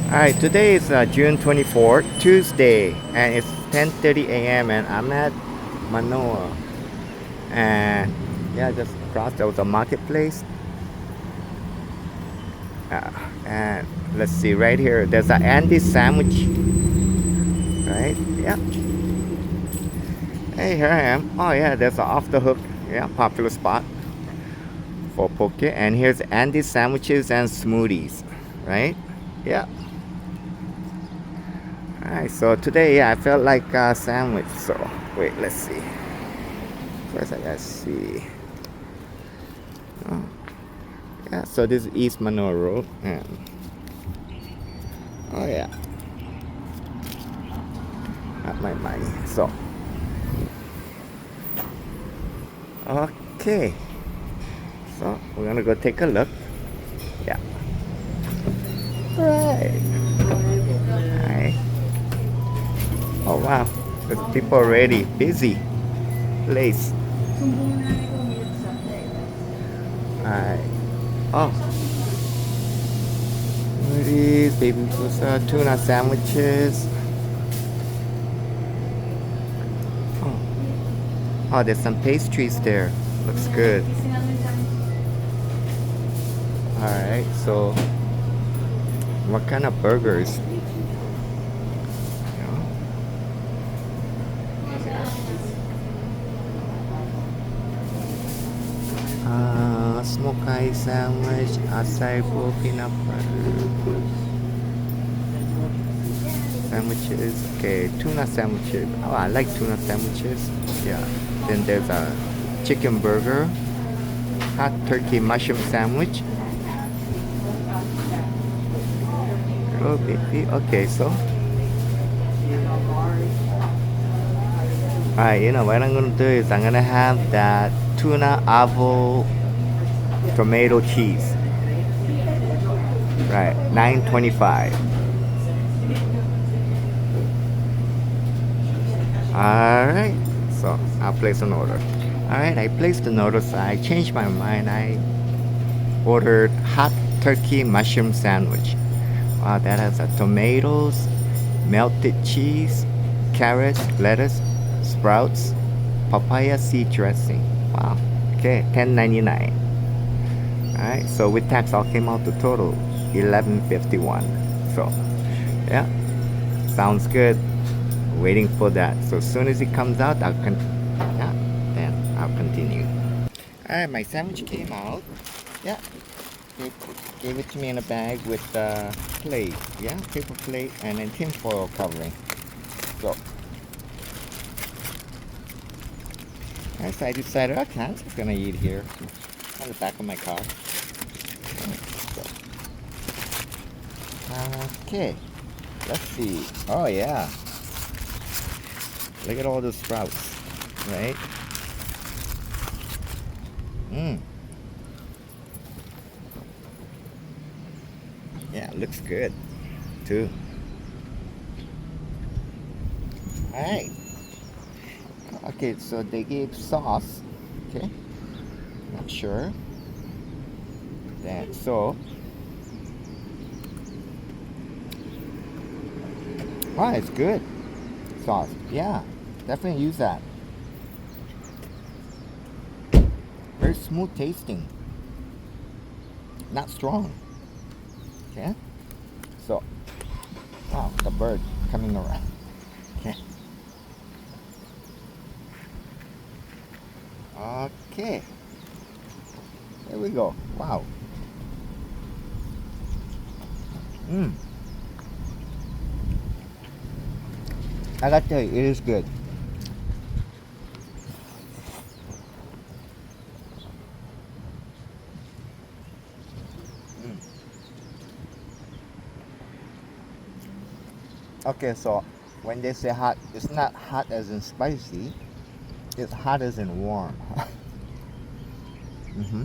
Alright, today is June 24th, Tuesday, and it's 10:30 a.m. and I'm at Manoa. And yeah, just across there was a marketplace. Uh, and let's see, right here, there's an Andy sandwich, right? Yeah. Hey, here I am. Oh yeah, there's an off the hook, yeah, popular spot for poke. And here's Andy sandwiches and smoothies, right? Yeah. Alright, so today, yeah, I felt like a sandwich. So wait, let's see. First, I gotta see. Oh, yeah, so this is East Manoa Road, and oh yeah, got my money. So, okay, so we're gonna go take a look. Yeah, right. Hi. Oh wow, there's people already busy. Place. Alright. Oh, smoothies, baby pusa, tuna sandwiches. Oh, oh, there's some pastries there. Looks good. Alright, so what kind of burgers? Smoked ice sandwich, acai bowl, peanut butter sandwiches. Okay, tuna sandwiches. Oh, I like tuna sandwiches. Yeah. Then there's a chicken burger, hot turkey mushroom sandwich. Oh, baby. Okay, so. Alright, you know what I'm gonna do is I'm gonna have that tuna avo tomato cheese. Right, $9.25. Alright, so I'll place an order. Alright, I placed an order, so I changed my mind. I ordered hot turkey mushroom sandwich. Wow, that has tomatoes, melted cheese, carrots, lettuce, sprouts, papaya seed dressing. Wow. Okay, $10.99. Alright, so with tax all came out to total $11.51. So yeah, sounds good. Waiting for that. So as soon as it comes out, then I'll continue. Alright, my sandwich came out. Yeah. Gave it to me in a bag with a plate. Yeah, paper plate and then tin foil covering. So I decided, okay, I'm just gonna eat here on the back of my car. So, okay, let's see. Oh yeah, look at all the sprouts, right? Yeah, looks good too. All right. Okay, so they gave sauce. Okay, not sure. That so. Wow, it's good. Sauce. Yeah, definitely use that. Very smooth tasting. Not strong. Okay. So, wow, the bird coming around. Okay. Okay. There we go. Wow. I gotta tell you, it is good. Okay, so when they say hot, it's not hot as in spicy. It's hot as in warm. mm-hmm.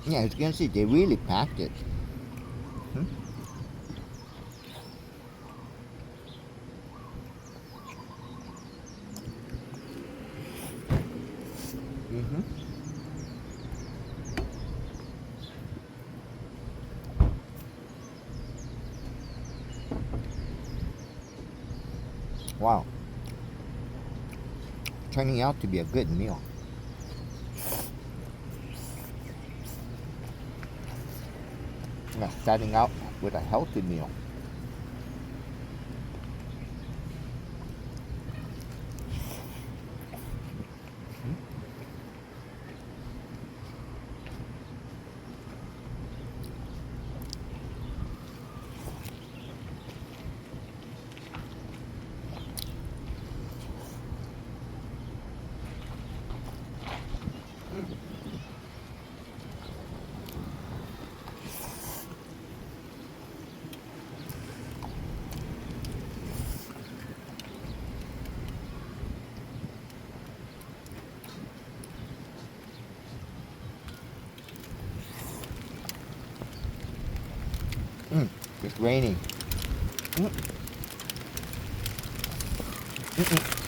Yeah, as you can see, they really packed it. Mm-hmm. Wow. Turning out to be a good meal. Yeah, starting out with a healthy meal. Mm, it's raining. Mm. Mm-mm.